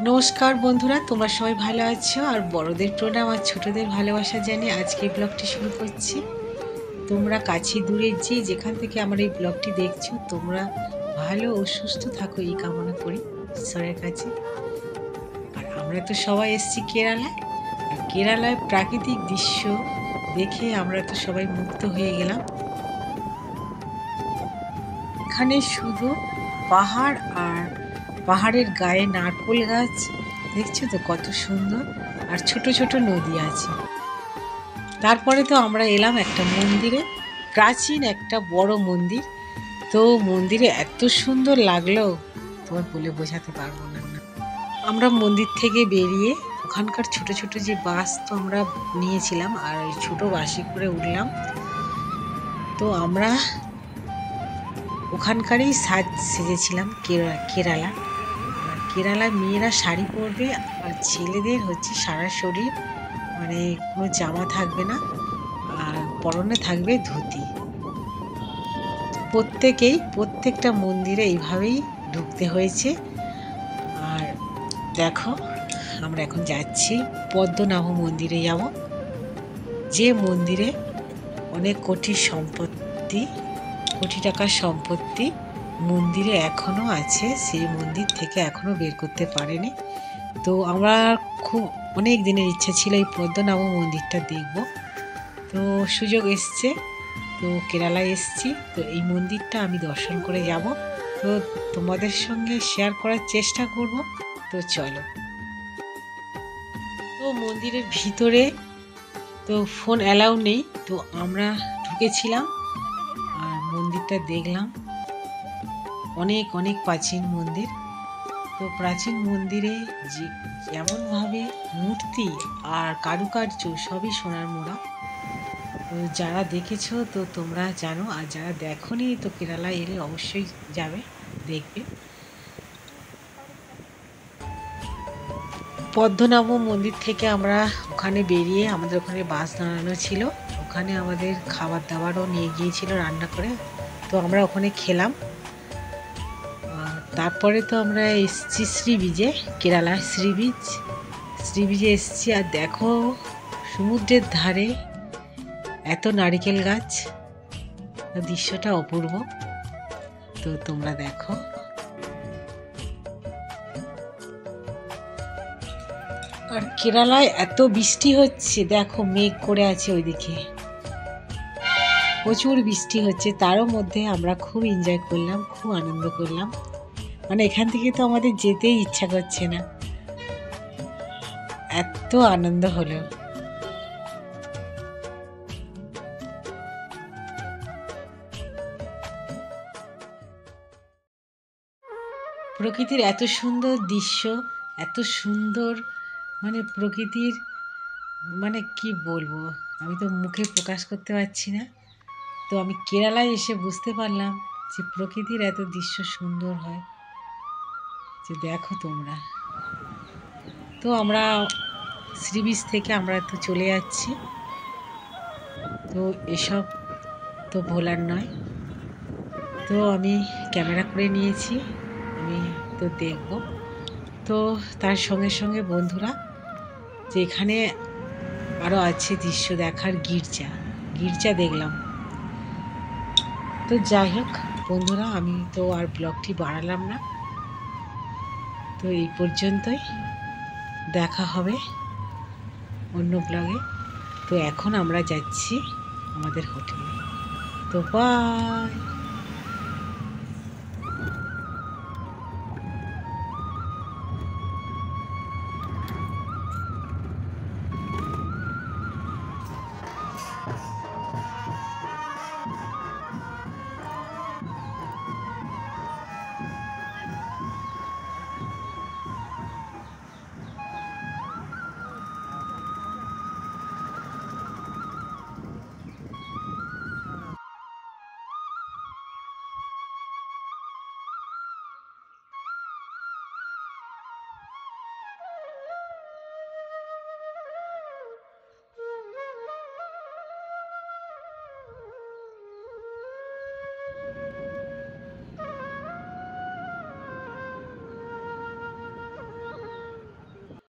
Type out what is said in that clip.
নমস্কার বন্ধুরা, তোমরা সবাই ভালো আছো? আর বড়দের প্রণাম আর ছোটদের ভালোবাসা জানিয়ে আজকে এই ব্লগটি শুরু করছি। তোমরা কাছে দূরে যেখান থেকে আমার এই ব্লগটি দেখছো, তোমরা ভালো ও সুস্থ থাকো এই কামনা করি ঈশ্বরের কাছে। আর আমরা তো সবাই এসেছি কেরালায়, আর কেরালায় প্রাকৃতিক দৃশ্য দেখে আমরা তো সবাই মুগ্ধ হয়ে গেলাম। এখানে শুধু পাহাড়, আর পাহাড়ের গায়ে নারকেল গাছ, দেখছো তো কত সুন্দর, আর ছোট ছোট নদী আছে। তারপরে তো আমরা এলাম একটা মন্দিরে, প্রাচীন একটা বড় মন্দির। তো মন্দিরে এত সুন্দর লাগলো, তোমার বলে বোঝাতে পারবো না। আমরা মন্দির থেকে বেরিয়ে ওখানকার ছোট ছোট যে বাস তো আমরা নিয়েছিলাম, আর ওই ছোট বাসে করে উঠলাম। তো আমরা ওখানকারই সেজেছিলাম কেরালা। কেরালার মেয়েরা শাড়ি পরবে, আর ছেলেদের হচ্ছে সারা শরীর, মানে কোনো জামা থাকবে না, আর পরনে থাকবে ধুতি। প্রত্যেকটা মন্দিরে এইভাবেই ঢুকতে হয়েছে। আর দেখো, আমরা এখন যাচ্ছি পদ্মনাভ মন্দিরে যাব, যে মন্দিরে অনেক কোটি টাকার সম্পত্তি মন্দিরে এখনও আছে। সেই মন্দির থেকে এখনও বের করতে পারেনি। তো আমার খুব অনেক দিনের ইচ্ছা ছিল এই পদ্মনাভ মন্দিরটা দেখব। তো সুযোগ এসছে, তো কেরালায় এসছি, তো এই মন্দিরটা আমি দর্শন করে যাব। তো তোমাদের সঙ্গে শেয়ার করার চেষ্টা করব। তো চলো। তো মন্দিরের ভিতরে তো ফোন অ্যালাউ নেই, তো আমরা ঢুকেছিলাম আর মন্দিরটা দেখলাম। অনেক অনেক প্রাচীন মন্দির। তো প্রাচীন মন্দিরে যেমনভাবে মূর্তি আর কারুকার্য সবই সোনার মোড়া। তো যারা দেখেছো তো তোমরা জানো, আর যারা দেখোনি তো কেরালা এলে অবশ্যই যাবে, দেখবে। পদ্মনাভ মন্দির থেকে আমরা ওখানে বেরিয়ে, আমাদের ওখানে বাস দাঁড়ানো ছিল, ওখানে আমাদের খাবার দাবারও নিয়ে গিয়েছিল রান্না করে। তো আমরা ওখানে খেলাম। তারপরে তো আমরা এসেছি সি বিচে, কেরালা সি বিচে এসেছি। আর দেখো সমুদ্রের ধারে এত নারিকেল গাছ, দৃশ্যটা অপূর্ব। তো তোমরা দেখো। আর কেরালায় এত বৃষ্টি হচ্ছে, দেখো মেঘ করে আছে ওইদিকে, প্রচুর বৃষ্টি হচ্ছে। তারও মধ্যে আমরা খুব এনজয় করলাম, খুব আনন্দ করলাম। মানে এখান থেকে তো আমাদের যেতেই ইচ্ছা করছে না, এত আনন্দ হলো। প্রকৃতির এত সুন্দর দৃশ্য, এত সুন্দর, মানে প্রকৃতির, মানে কি বলবো, আমি তো মুখে প্রকাশ করতে পারছি না। তো আমি কেরালায় এসে বুঝতে পারলাম যে প্রকৃতির এত দৃশ্য সুন্দর হয়, যে দেখো তোমরা। তো আমরা সি বিচ থেকে আমরা তো চলে যাচ্ছি। তো এসব তো ভোলার নয়। তো আমি ক্যামেরা করে নিয়েছি, আমি তো দেখব। তো তার সঙ্গে সঙ্গে বন্ধুরা, যে এখানে আরও আছে দৃশ্য দেখার, গির্জা দেখলাম। তো যাই হোক বন্ধুরা, আমি তো আর ব্লগটি বাড়ালাম না। তো এই পর্যন্তই, দেখা হবে অন্য ব্লগে। তো এখন আমরা যাচ্ছি আমাদের হোটেলে। তো বাই।